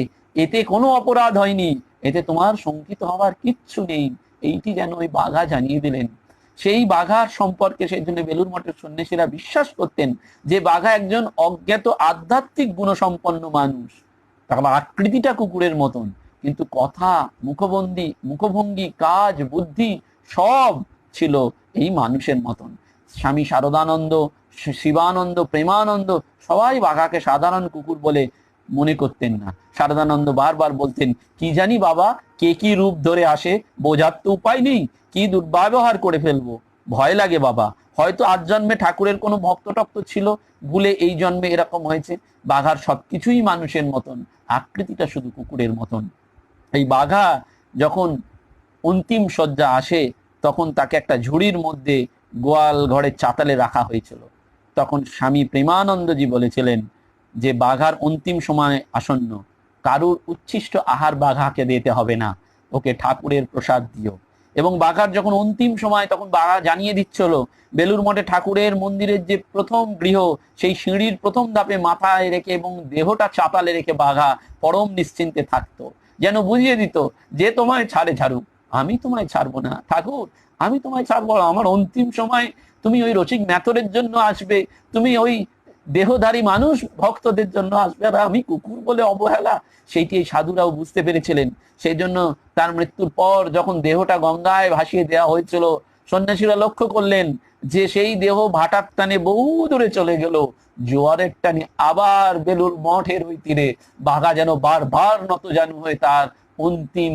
এতে কোনো অপরাধ হয়নি, এতে তোমার শঙ্কিত হওয়ার কিচ্ছু নেই। এইটি যেন ওই বাঘা জানিয়ে দিলেন। সেই বাঘার সম্পর্কে সেই জন্য বেলুর মঠের সন্ন্যাসীরা বিশ্বাস করতেন যে বাঘা একজন অজ্ঞাত আধ্যাত্মিক গুণসম্পন্ন মানুষ। তার আকৃতিটা কুকুরের মতন, কিন্তু কথা, মুখভঙ্গি, কাজ, বুদ্ধি সব ছিল এই মানুষের মতন। স্বামী শারদানন্দ, শিবানন্দ, প্রেমানন্দ সবাই বাঘাকে সাধারণ কুকুর বলে মনে করতেন না। শারদানন্দ বারবার বলতেন, কি জানি বাবা, কে কি রূপ ধরে আসে, বোঝার তো উপায় নেই, কি দুর্ব্যবহার করে ফেলবো, ভয় লাগে বাবা। হয়তো আজ জন্মে ঠাকুরের কোনো ভক্ত টক্ত ছিল, ভুলে এই জন্মে এরকম হয়েছে। বাঘার সবকিছুই মানুষের মতন, আকৃতিটা শুধু কুকুরের মতন। এই বাঘা যখন অন্তিম শয্যা আসে, তখন তাকে একটা ঝুড়ির মধ্যে গোয়াল ঘরের চাতালে রাখা হয়েছিল। তখন স্বামী প্রেমানন্দজি বলেছিলেন যে বাঘার অন্তিম সময় আসন্ন, কারুর উচ্ছিষ্ট আহার বাঘাকে দিতে হবে না, ওকে ঠাকুরের প্রসাদ দিও। এবং বাঘার যখন অন্তিম সময়, তখন বাঘা জানিয়ে দিচ্ছিল বেলুর মঠে ঠাকুরের মন্দিরের যে প্রথম গৃহ, সেই সিঁড়ির প্রথম ধাপে মাথায় রেখে এবং দেহটা চাতালে রেখে বাঘা পরম নিশ্চিন্তে থাকতো, যেন বুঝিয়ে দিত যে তোমায় ছাড়ুক, আমি তোমায় ছাড়বো না ঠাকুর, আমি তোমায় ছাড়বো না। আমার অন্তিম সময় তুমি ওই রসিক ম্যাথরের জন্য আসবে, তুমি ওই দেহধারী মানুষ ভক্তদের জন্য আসবে, আর আমি কুকুর বলে অবহেলা। সেইটি এই সাধুরাও বুঝতে পেরেছিলেন। সেই জন্য তার মৃত্যুর পর যখন দেহটা গঙ্গায় ভাসিয়ে দেওয়া হয়েছিল, সন্ন্যাসীরা লক্ষ্য করলেন যে সেই দেহ ভাটার টানে বহু দূরে চলে গেল, জোয়ারের টানে আবার বেলুর মঠের ওই তীরে বাঘা যেন বারবার নতজানু হয়ে তার অন্তিম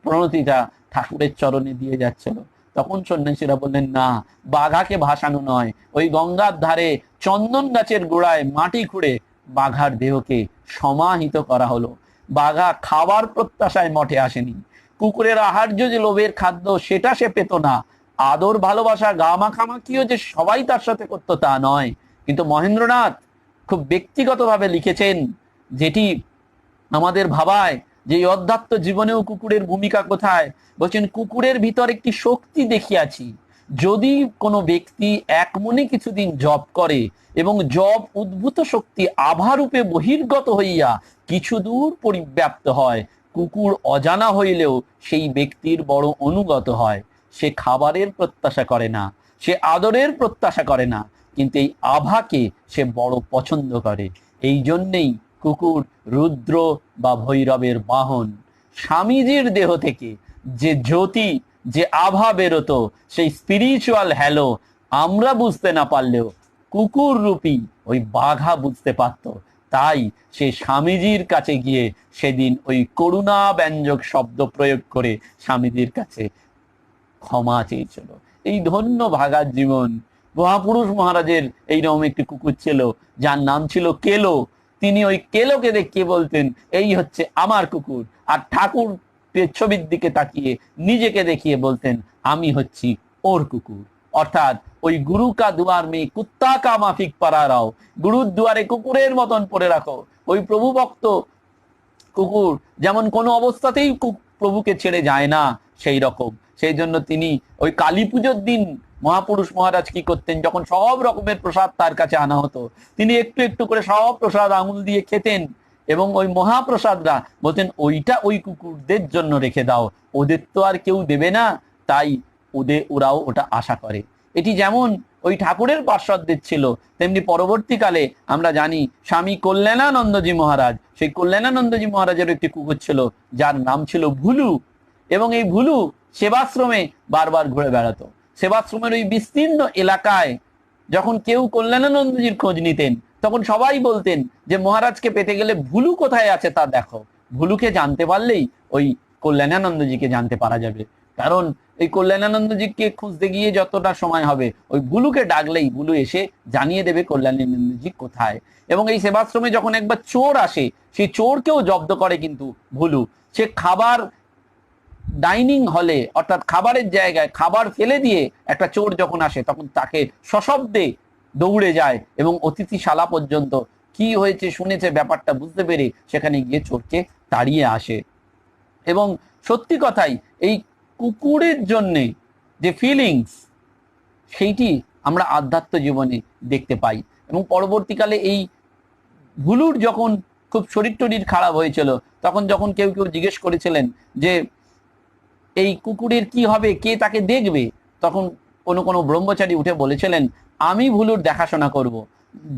প্রণতিটা ঠাকুরের চরণে দিয়ে যাচ্ছিল। তখন সন্ন্যাসীরা বললেন, না, বাঘাকে ভাসানো নয়, ওই গঙ্গার ধারে চন্দন গাছের গোড়ায় মাটি খুঁড়ে বাঘার দেহকে সমাহিত করা হলো। বাঘা খাবার প্রত্যাশায় মঠে আসেনি, কুকুরের আহার্য যে লোভের খাদ্য সেটা সে পেত না, আদর ভালোবাসা গামাখামাকিও যে সবাই তার সাথে করতো তা নয়। কিন্তু মহেন্দ্রনাথ খুব ব্যক্তিগতভাবে লিখেছেন, যেটি আমাদের ভাবায় যে অধ্যাত্ম জীবনেও কুকুরের ভূমিকা কোথায়। বলছেন, কুকুরের ভিতর একটি শক্তি দেখিয়াছি, যদি কোনো ব্যক্তি এক মনে কিছুদিন জপ করে এবং জপ উদ্ভূত শক্তি আভারূপে বহির্গত হইয়া কিছু দূর পরিব্যাপ্ত হয়, কুকুর অজানা হইলেও সেই ব্যক্তির বড় অনুগত হয়। সে খাবারের প্রত্যাশা করে না, সে আদরের প্রত্যাশা করে না, কিন্তু এই আভাকে সে বড় পছন্দ করে। এই জন্যেই কুকুর রুদ্র বা ভৈরবের বাহন। স্বামীজির দেহ থেকে যে জ্যোতি, যে আভা বেরোতো, সেই স্পিরিচুয়াল হ্যালো আমরা বুঝতে না পারলেও কুকুর রূপী ওই বাঘা বুঝতে পারত। তাই সে স্বামীজির কাছে গিয়ে সেদিন ওই করুণা ব্যঞ্জক শব্দ প্রয়োগ করে স্বামীজির কাছে ক্ষমা চেয়েছিল। এই ধন্য ভাগার জীবন। মহাপুরুষ মহারাজের এইরকম একটি কুকুর ছিল, যার নাম ছিল কেলো। তিনি ওই কেলোকে দেখিয়ে বলতেন, এই হচ্ছে আমার কুকুর। আর ঠাকুর ছবির দিকে তাকিয়ে নিজেকে দেখিয়ে বলতেন, আমি হচ্ছি ওর কুকুর। অর্থাৎ ওই গুরু কা দুয়ার মে কুত্তা কা মাফিক পাড়া রাও, গুরুর দুয়ারে কুকুরের মতন পড়ে রাখো। ওই প্রভু ভক্ত কুকুর যেমন কোনো অবস্থাতেই প্রভুকে ছেড়ে যায় না, সেই রকম। সেই জন্য তিনি ওই কালী পুজোর দিন মহাপুরুষ মহারাজ কি করতেন, যখন সব রকমের প্রসাদ তার কাছে আনা হতো, তিনি একটু একটু করে সব প্রসাদ আঙুল দিয়ে খেতেন এবং ওই মহাপ্রসাদরা বলতেন, ওইটা ওই কুকুরদের জন্য রেখে দাও, ওদের তো আর কেউ দেবে না, তাই ওরাও ওটা আশা করে। এটি যেমন ওই ঠাকুরের পার্শ্বদের ছিল, তেমনি পরবর্তীকালে আমরা জানি স্বামী কল্যাণানন্দজি মহারাজ, সেই কল্যাণানন্দজি মহারাজের একটি কুকুর ছিল যার নাম ছিল ভুলু। এবং এই ভুলু সেবাশ্রমে বারবার ঘুরে বেড়াতো। সেবাশ্রমের ওই বিস্তীর্ণ এলাকায় যখন কেউ কল্যাণানন্দজির খোঁজ নিতেন, তখন সবাই বলতেন যে মহারাজকে পেতে গেলে ভুলু কোথায় আছে তা দেখো। ভুলুকে জানতে পারলেই ওই কল্যাণানন্দজিকে জানতে পারা যাবে। কারণ এই কল্যাণানন্দজিকে খুঁজতে গিয়ে যতটা সময় হবে, ওই ভুলুকে ডাকলেই ভুলু এসে জানিয়ে দেবে কল্যাণানন্দজি কোথায়। এবং এই সেবাশ্রমে যখন একবার চোর আসে, সেই চোরকেও জব্দ করে কিন্তু ভুলু। সে খাবার ডাইনিং হলে, অর্থাৎ খাবারের জায়গায় খাবার ফেলে দিয়ে একটা চোর যখন আসে, তখন তাকে সশব্দে দৌড়ে যায় এবং অতিথিশালা পর্যন্ত কি হয়েছে শুনেছে ব্যাপারটা বুঝতে পেরে সেখানে গিয়ে চোরকে তাড়িয়ে আসে। এবং সত্যি কথাই এই কুকুরের জন্যে যে ফিলিংস, সেইটি আমরা আধ্যাত্ম জীবনে দেখতে পাই। এবং পরবর্তীকালে এই ভুলুর যখন খুব শরীর টরীর খারাপ হয়েছিল, তখন যখন কেউ কেউ জিজ্ঞেস করেছিলেন যে এই কুকুরের কি হবে, কে তাকে দেখবে, তখন কোনো কোনো ব্রহ্মচারী উঠে বলেছিলেন, আমি ভুলুর দেখাশোনা করব,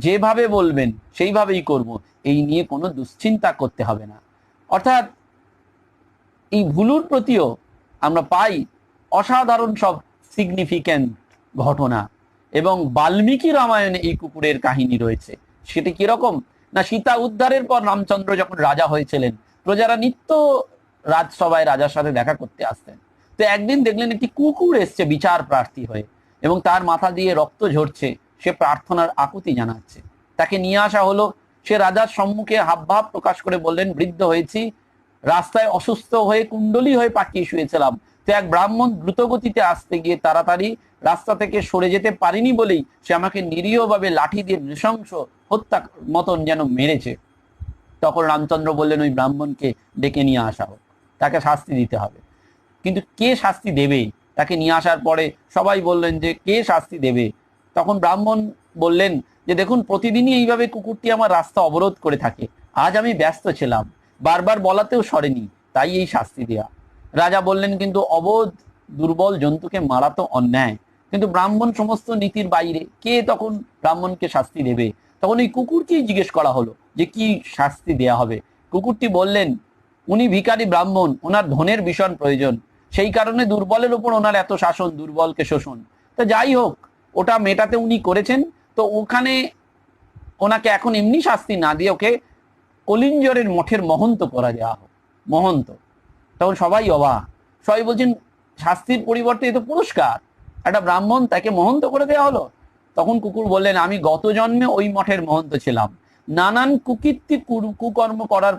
যেভাবে বলবেন সেইভাবেই করব, এই নিয়ে কোনো দুশ্চিন্তা করতে হবে না। অর্থাৎ এই ভুলুর প্রতিও আমরা পাই অসাধারণ সব সিগনিফিক্যান্ট ঘটনা। এবং বাল্মীকি রামায়ণে এই কুকুরের কাহিনী রয়েছে। সেটি কিরকম না, সীতা উদ্ধারের পর রামচন্দ্র যখন রাজা হয়েছিলেন, প্রজারা নিত্য রাজসভায় রাজার সাথে দেখা করতে আসতেন। তো একদিন দেখলেন একটি কুকুর এসছে বিচার প্রার্থী হয়ে, এবং তার মাথা দিয়ে রক্ত ঝরছে, সে প্রার্থনার আকুতি জানাচ্ছে। তাকে নিয়ে আসা হলো। সে রাজার সম্মুখে হাবভাব প্রকাশ করে বললেন, বৃদ্ধ হয়েছি, রাস্তায় অসুস্থ হয়ে কুণ্ডলী হয়ে পাকিয়ে শুয়েছিলাম, তো এক ব্রাহ্মণ দ্রুতগতিতে আসতে গিয়ে তাড়াতাড়ি রাস্তা থেকে সরে যেতে পারিনি বলেই সে আমাকে নিরীহভাবে লাঠি দিয়ে নৃশংস হত্যা মতন যেন মেরেছে। তখন রামচন্দ্র বললেন, ওই ব্রাহ্মণকে ডেকে নিয়ে আসা হোক, তাকে শাস্তি দিতে হবে। কিন্তু কে শাস্তি দেবে? তাকে নিয়ে আসার পরে সবাই বললেন যে কে শাস্তি দেবে? তখন ব্রাহ্মণ বললেন যে দেখুন, প্রতিদিনই এইভাবে কুকুরটি আমার রাস্তা অবরোধ করে থাকে, আজ আমি ব্যস্ত ছিলাম, বারবার বলাতেও সরেনি, তাই এই শাস্তি দেয়া। রাজা বললেন, কিন্তু অবোধ দুর্বল জন্তুকে মারা তো অন্যায়। কিন্তু ব্রাহ্মণ সমস্ত নীতির বাইরে, কে তখন ব্রাহ্মণকে শাস্তি দেবে? তখন এই কুকুরকেই জিজ্ঞেস করা হলো যে কি শাস্তি দেয়া হবে। কুকুরটি বললেন, উনি ভিখারি ব্রাহ্মণ, ওনার ধনের ভীষণ প্রয়োজন, সেই কারণে দুর্বলের উপর ওনার এত শাসন, দুর্বলকে শোষণ। তো যাই হোক, ওটা মেটাতে উনি করেছেন, তো ওখানে ওনাকে এখন এমনি শাস্তি না দিয়ে ওকে কলিঞ্জরের মঠের মহন্ত করা দেওয়া হোক। মহন্ত। তখন সবাই অবাক, সবাই বলছেন শাস্তির পরিবর্তে এ তো পুরস্কার, একটা ব্রাহ্মণ তাকে মহন্ত করে দেওয়া হলো। তখন কুকুর বললেন, আমি গত জন্মে ওই মঠের মহন্ত ছিলাম, নানান কুকীর্তি কুকর্ম করার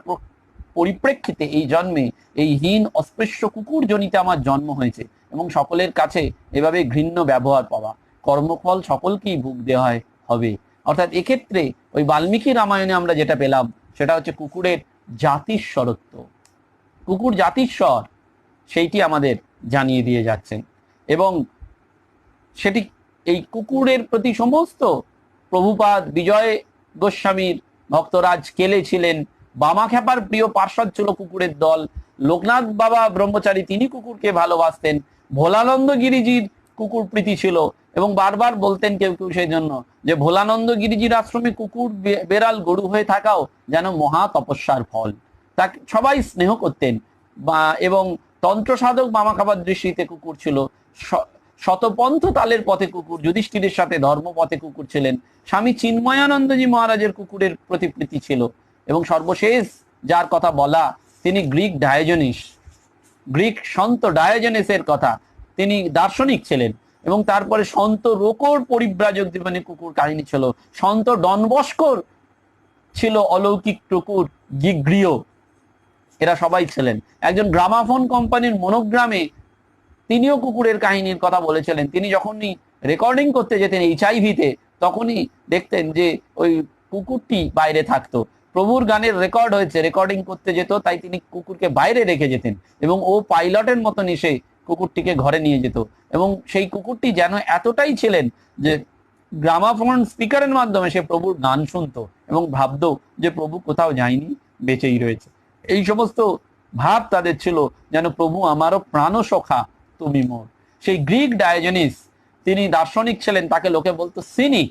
পরিপ্রেক্ষিতে এই জন্মে এই হীন অস্পৃশ্য কুকুর জনিতে আমার জন্ম হয়েছে, এবং সকলের কাছে এভাবে ঘৃণ্য ব্যবহার পাওয়া, কর্মফল সকলকেই ভোগ দেওয়া হবে। অর্থাৎ এক্ষেত্রে ওই বাল্মীকি রামায়ণে আমরা যেটা পেলাম সেটা হচ্ছে কুকুরের জাতিস্বরত্ব। কুকুর জাতিস্বর, সেইটি আমাদের জানিয়ে দিয়ে যাচ্ছেন। এবং সেটি এই কুকুরের প্রতি সমস্ত প্রভুপাদ, বিজয় গোস্বামীর ভক্তরাজ কেলে ছিলেন, বামাখ্যাপার প্রিয় পার্ষদ ছিল কুকুরের দল, লোকনাথ বাবা ব্রহ্মচারী তিনি কুকুরকে ভালোবাসতেন, ভোলানন্দ গিরিজির কুকুর প্রীতি ছিল এবং বারবার বলতেন কেউ কেউ সেই জন্য যে ভোলানন্দ গিরিজির আশ্রমে কুকুর বেড়াল গরু হয়ে থাকাও যেন মহা তপস্যার ফল। তাকে সবাই স্নেহ করতেন এবং তন্ত্র সাধক বামাখ্যাপার দৃষ্টিতে কুকুর ছিল। শতপন্থ তালের পথে কুকুর, যুধিষ্ঠিরের সাথে ধর্মপথে কুকুর ছিলেন, স্বামী চিন্ময়ানন্দজি মহারাজের কুকুরের প্রতি প্রীতি ছিল এবং সর্বশেষ যার কথা বলা তিনি গ্রিক সন্ত ডায়োজেনেসের কথা, তিনি দার্শনিক ছিলেন এবং তারপরে সন্ত রোকর পরিব্রাজক জীবনে কুকুর কাহিনী ছিল, সন্ত ডন বস্কোর ছিল অলৌকিক কুকুর গিগ্রিয়, এরা সবাই ছিলেন। একজন গ্রামাফোন কোম্পানির মনোগ্রামে তিনিও কুকুরের কাহিনীর কথা বলেছিলেন। তিনি যখনই রেকর্ডিং করতে যেতেন HIV-তে তখনই দেখতেন যে ওই কুকুরটি বাইরে থাকতো। প্রভুর গানের রেকর্ড হয়েছে, রেকর্ডিং করতে যেত, তাই তিনি কুকুরকে বাইরে রেখে যেতেন এবং ও পাইলটের মতন এসে কুকুরটিকে ঘরে নিয়ে যেত এবং সেই কুকুরটি যেন এতটাই ছিলেন যে গ্রামাফোন স্পিকারের মাধ্যমে সে প্রভুর গান শুনতো এবং ভাবতো যে প্রভু কোথাও যায়নি, বেঁচেই রয়েছে। এই সমস্ত ভাব তাদের ছিল যেন প্রভু আমারও প্রাণসখা তুমি মোর। সেই গ্রিক ডায়োজেনিস তিনি দার্শনিক ছিলেন, তাকে লোকে বলতো সিনিক।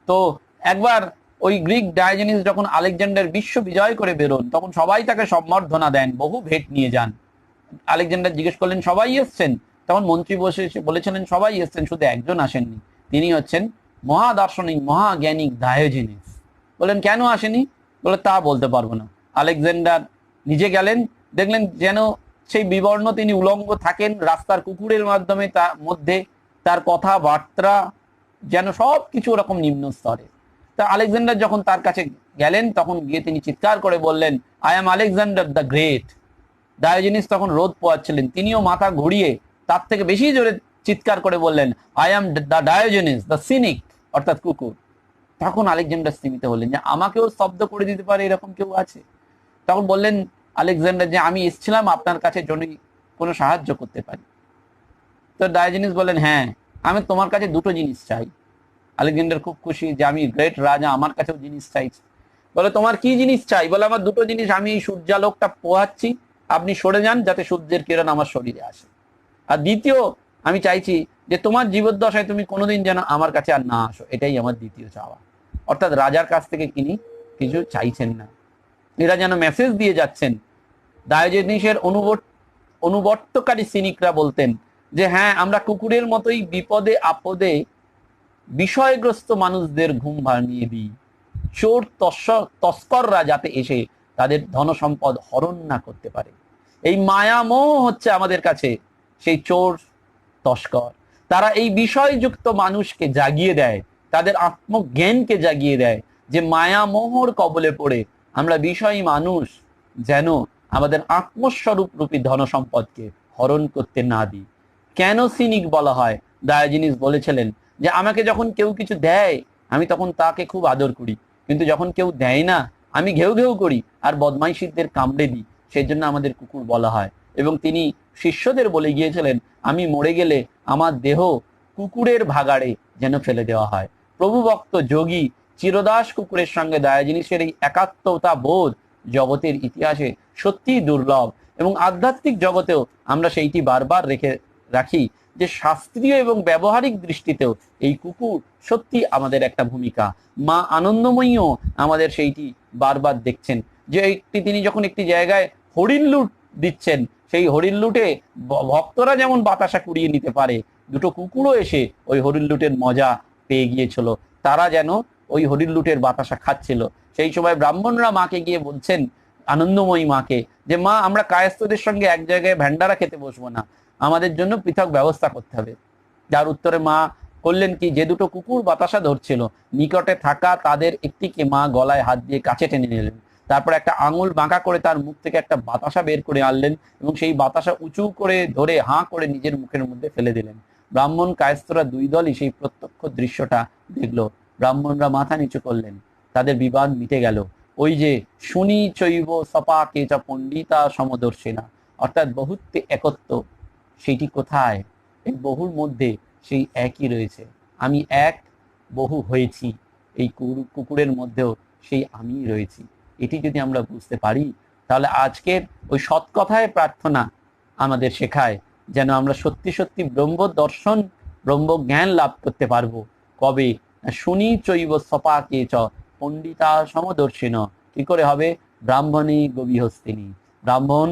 তো একবার ওই গ্রিক ডায়োজেনিস যখন আলেকজান্ডার বিশ্ব বিজয় করে বেরোন তখন সবাই তাকে সম্বর্ধনা দেন, বহু ভেট নিয়ে যান। আলেকজান্ডার জিজ্ঞেস করলেন সবাই এসছেন? তখন মন্ত্রী বলেছিলেন সবাই এসছেন, শুধু একজন আসেননি, তিনি হচ্ছেন মহাদার্শনিক মহাজ্ঞানিক ডায়োজেনিস। বললেন কেন আসেনি? বলে তা বলতে পারবো না। আলেকজান্ডার নিজে গেলেন, দেখলেন যেন সেই বিবর্ণ তিনি উলঙ্গ থাকেন, রাস্তার কুকুরের মাধ্যমে তার মধ্যে তার কথাবার্তা যেন সব কিছু ওরকম নিম্ন স্তরে। তা আলেকজান্ডার যখন তার কাছে গেলেন তখন গিয়ে তিনি চিৎকার করে বললেন I am Alexander the great. Diogenes তখন রোদ পোয়াচ্ছিলেন, তিনিও মাথা ঘুরিয়ে তার থেকে বেশি জোরে চিৎকার করে বললেন I am the Diogenes the cynic, অর্থাৎ কুকুর। তখন আলেকজান্ডার স্থিমিত হলেন যে আমাকেও স্তব্ধ করে দিতে পারে এরকম কেউ আছে। তখন বললেন আলেকজান্ডার যে আমি এসেছিলাম আপনার কাছে যদি কোনো সাহায্য করতে পারি। তো ডায়োজেনিস বললেন হ্যাঁ, আমি তোমার কাছে দুটো জিনিস চাই। আলেকজান্ডার খুব খুশি যে আমি গ্রেট রাজা, আমার কাছেও জিনিস চাইছি। বলে তোমার কি জিনিস চাই? বলে আমার দুটো জিনিস, আমি এই সূর্যালোকটা পোহাচ্ছি, আপনি সরে যান যাতে সূর্যের কিরণ আমার শরীরে আসে। আর দ্বিতীয় আমি চাইছি যে তোমার জীবদ্দশায় তুমি কোনোদিন যেন আমার কাছে আর না আসো, এটাই আমার দ্বিতীয় চাওয়া। অর্থাৎ রাজার কাছ থেকে তিনি কিছু চাইছেন না, এরা যেন মেসেজ দিয়ে যাচ্ছেন। ডায়োজেনিসের অনুবর্তকারী সিনিকরা বলতেন যে হ্যাঁ আমরা কুকুরের মতোই বিপদে আপদে বিষয়গ্রস্ত মানুষদের ঘুম ভাঙিয়ে দিই, চোর তস্কররা যাতে এসে তাদের ধন সম্পদ হরণ না করতে পারে। এই মায়ামোহ হচ্ছে আমাদের কাছে সেই চোর তস্কর। তারা এই বিষয়যুক্ত মানুষকে জাগিয়ে দেয়, তাদের আত্মজ্ঞানকে জাগিয়ে দেয় যে মায়ামোহর কবলে পড়ে আমরা বিষয়ী মানুষ যেন আমাদের আত্মস্বরূপ রূপী ধন সম্পদকে হরণ করতে না দিই। কেন সিনিক বলা হয়? ডায়োজেনিস বলেছিলেন যে আমাকে যখন কেউ কিছু দেয় আমি তখন তাকে খুব আদর করি, কিন্তু যখন কেউ দেয় না আমি ঘেউ ঘেউ করি আর বদমাইশিদের কামড়ে দিই, সেই জন্য আমাদের কুকুর বলা হয়। এবং তিনি শিষ্যদের বলে গিয়েছিলেন আমি মরে গেলে আমার দেহ কুকুরের ভাগাড়ে যেন ফেলে দেওয়া হয়। প্রভু ভক্ত যোগী চিরদাস কুকুরের সঙ্গে ডায়োজেনিসের এই একাত্মতা বোধ জগতের ইতিহাসে সত্যিই দুর্লভ এবং আধ্যাত্মিক জগতেও আমরা সেইটি বারবার রাখি যে শাস্ত্রীয় এবং ব্যবহারিক দৃষ্টিতেও এই কুকুর সত্যি আমাদের একটা ভূমিকা। মা আনন্দময়ীও আমাদের সেইটি বারবার দেখছেন যে তিনি যখন একটি জায়গায় হরিণ লুট দিচ্ছেন, সেই হরিণ লুটে ভক্তরা যেমন বাতাসা কুড়িয়ে নিতে পারে, দুটো কুকুরও এসে ওই হরিণ লুটের মজা পেয়ে গিয়েছিল, তারা যেন ওই হরিণ লুটের বাতাসা খাচ্ছিল। সেই সময় ব্রাহ্মণরা মাকে গিয়ে বলছেন, আনন্দময়ী মাকে, যে মা আমরা কায়স্থদের সঙ্গে এক জায়গায় ভান্ডারা খেতে বসবো না, আমাদের জন্য পৃথক ব্যবস্থা করতে হবে। যার উত্তরে মা করলেন কি, যে দুটো কুকুর বাতাসা ধরছিল নিকটে থাকা তাদের একটিকে মা গলায় হাত দিয়ে কাছে টেনে নিলেন, তারপর একটা আঙুল বাঁকা করে তার মুখ থেকে একটা বাতাসা বের করে আনলেন এবং সেই বাতাসা উঁচু করে ধরে হাঁ করে নিজের মুখের মধ্যে ফেলে দিলেন। ব্রাহ্মণ কায়স্থরা দুই দলই সেই প্রত্যক্ষ দৃশ্যটা দেখলো। ব্রাহ্মণরা মাথা নিচু করলেন, তাদের বিবাদ মিটে গেল। ওই যে শুনি চৈব সপা কেচা পণ্ডিতা সমদর্শিনা, অর্থাৎ বহুত্বে একত্ব, সেইটি কোথায়? এই বহুর মধ্যে সেই একই রয়েছে। আমি এক, বহু হয়েছি, এই কুকুরের মধ্যেও সেই আমি রয়েছি। এটি যদি আমরা বুঝতে পারি, তাহলে আজকের ওই সৎ কথায় প্রার্থনা আমাদের শেখায় যেন আমরা সত্যি সত্যি ব্রহ্ম দর্শন, ব্রহ্ম জ্ঞান লাভ করতে পারবো। কবে? শুনি চৈব সপাকে চ পণ্ডিতা সমদর্শিন। কি করে হবে? ব্রাহ্মণী গবি হস্তিনী, ব্রাহ্মণ,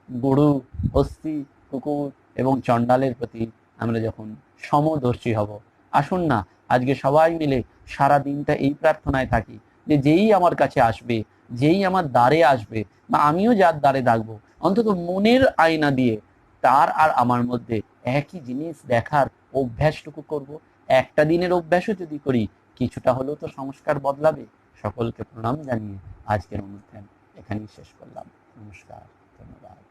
গুরু, হস্তি, কুকুর এবং চণ্ডালের প্রতি আমরা যখন সমদর্শী হব। আসুন না আজকে সবাই মিলে সারা দিনটা এই প্রার্থনায় থাকি যে যেই আমার কাছে আসবে, যেই আমার দ্বারে আসবে, বা আমিও যার দ্বারে থাকবো, অন্তত মনের আয়না দিয়ে তার আর আমার মধ্যে একই জিনিস দেখার অভ্যাসটুকু করব। একটা দিনের অভ্যাসও যদি করি, কিছুটা হলেও তো সংস্কার বদলাবে। সকলকে প্রণাম জানিয়ে আজকের অনুষ্ঠান এখানেই শেষ করলাম। নমস্কার, ধন্যবাদ।